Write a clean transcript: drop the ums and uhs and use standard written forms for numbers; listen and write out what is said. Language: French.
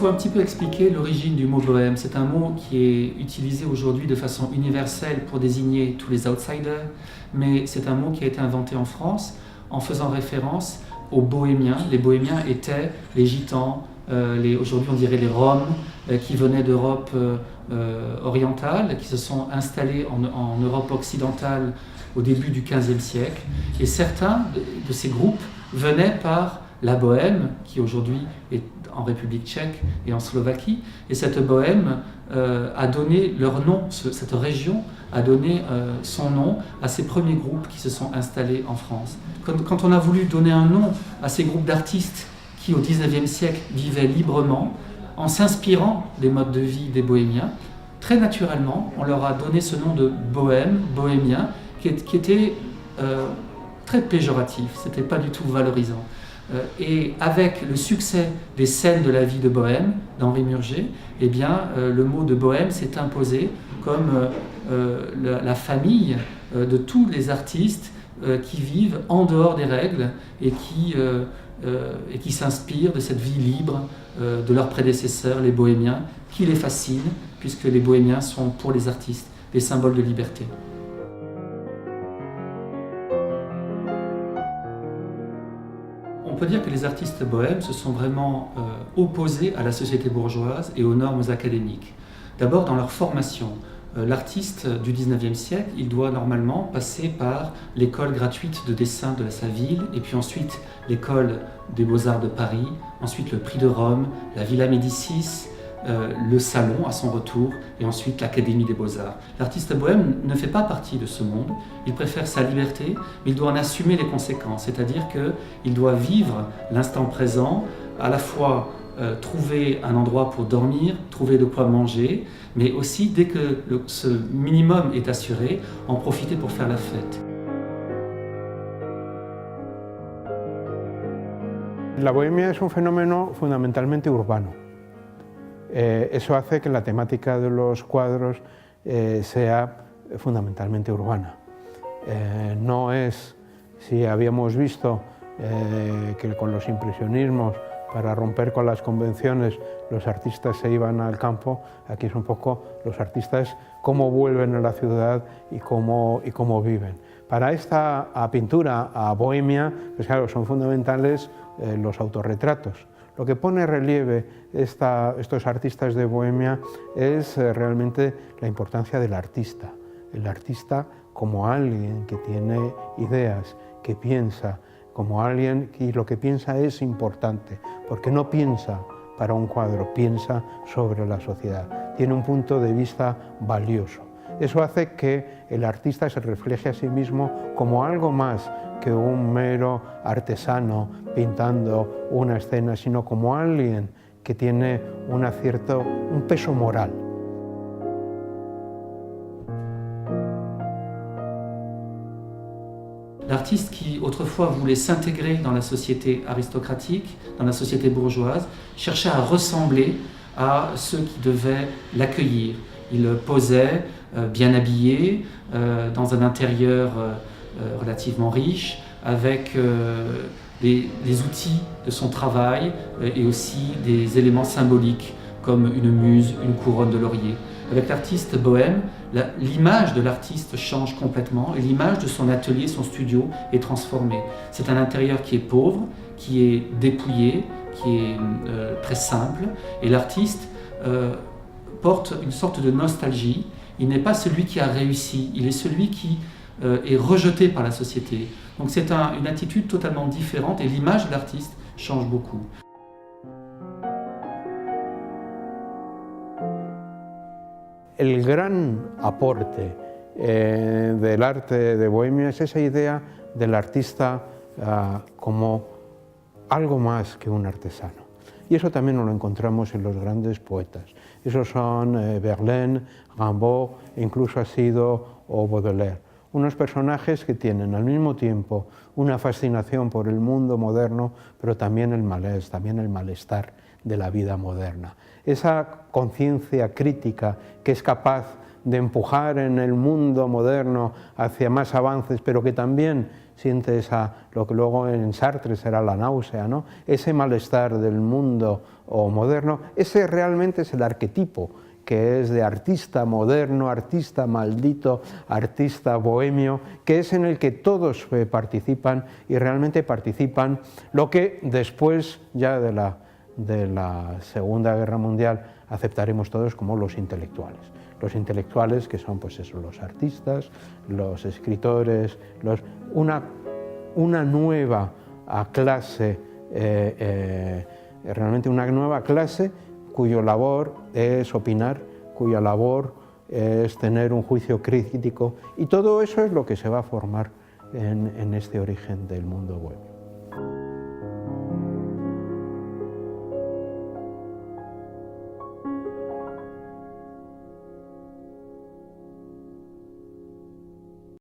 faut un petit peu expliquer l'origine du mot bohème. C'est un mot qui est utilisé aujourd'hui de façon universelle pour désigner tous les outsiders, mais c'est un mot qui a été inventé en France en faisant référence aux bohémiens. Les bohémiens étaient les gitans, aujourd'hui on dirait les Roms, qui venaient d'Europe orientale, qui se sont installés en Europe occidentale au début du XVe siècle. Et certains de ces groupes venaient par la Bohème, qui aujourd'hui est en République tchèque et en Slovaquie. Et cette Bohème a donné leur nom, cette région a donné son nom à ces premiers groupes qui se sont installés en France. Quand on a voulu donner un nom à ces groupes d'artistes qui, au XIXe siècle, vivaient librement, en s'inspirant des modes de vie des bohémiens, très naturellement, on leur a donné ce nom de bohème, bohémien, qui était très péjoratif, c'était pas du tout valorisant. Et avec le succès des scènes de la vie de Bohème d'Henri Murger, eh bien, le mot de bohème s'est imposé comme la famille de tous les artistes qui vivent en dehors des règles et qui s'inspirent de cette vie libre de leurs prédécesseurs, les bohémiens, qui les fascinent, puisque les bohémiens sont pour les artistes des symboles de liberté. On peut dire que les artistes bohèmes se sont vraiment opposés à la société bourgeoise et aux normes académiques. D'abord dans leur formation. L'artiste du XIXe siècle, il doit normalement passer par l'école gratuite de dessin de sa ville, et puis ensuite l'école des Beaux-Arts de Paris, ensuite le Prix de Rome, la Villa Médicis, le Salon à son retour, et ensuite l'Académie des Beaux-Arts. L'artiste bohème ne fait pas partie de ce monde, il préfère sa liberté, mais il doit en assumer les conséquences, c'est-à-dire qu'il doit vivre l'instant présent, à la fois trouver un endroit pour dormir, trouver de quoi manger, mais aussi, dès que ce minimum est assuré, en profiter pour faire la fête. La bohemia es un fenómeno fundamentalmente urbano. Eso hace que la temática de los cuadros sea fundamentalmente urbana. No es, si habíamos visto que con los impresionismos, para romper con las convenciones, los artistas se iban al campo, aquí es un poco los artistas cómo vuelven a la ciudad y cómo viven. Para esta pintura, a bohemia, pues claro, son fundamentales los autorretratos. Lo que pone en relieve estos artistas de bohemia es realmente la importancia del artista. El artista como alguien que tiene ideas, que piensa, como alguien que lo que piensa es importante, porque no piensa para un cuadro, piensa sobre la sociedad, tiene un punto de vista valioso. Eso hace que el artista se refleje a sí mismo como algo más que un mero artesano pintando una escena, sino como alguien que tiene un peso moral. L'artiste qui autrefois voulait s'intégrer dans la société aristocratique, dans la société bourgeoise, cherchait à ressembler à ceux qui devaient l'accueillir. Il posait bien habillé, dans un intérieur relativement riche, avec les outils de son travail et aussi des éléments symboliques comme une muse, une couronne de laurier. Avec l'artiste bohème, l'image de l'artiste change complètement et l'image de son atelier, son studio est transformée. C'est un intérieur qui est pauvre, qui est dépouillé, qui est très simple, et l'artiste porte une sorte de nostalgie. Il n'est pas celui qui a réussi, il est celui qui est rejeté par la société. Donc c'est une attitude totalement différente et l'image de l'artiste change beaucoup. El gran aporte del arte de Bohemia es esa idea del artista como algo más que un artesano. Y eso también lo encontramos en los grandes poetas. Esos son Verlaine, Rimbaud e incluso ha sido Baudelaire. Unos personajes que tienen al mismo tiempo una fascinación por el mundo moderno, pero también el malaise, también el malestar de la vida moderna. Esa conciencia crítica que es capaz de empujar en el mundo moderno hacia más avances, pero que también siente lo que luego en Sartre será la náusea, ¿no? Ese malestar del mundo moderno, ese realmente es el arquetipo que es de artista moderno, artista maldito, artista bohemio, que es en el que todos participan y realmente participan lo que después ya de la Segunda Guerra Mundial aceptaremos todos como los intelectuales. Los intelectuales que son pues eso, los artistas, los escritores, una nueva clase, realmente una nueva clase cuya labor es opinar, cuya labor es tener un juicio crítico, y todo eso es lo que se va a formar en este origen del mundo bohemio.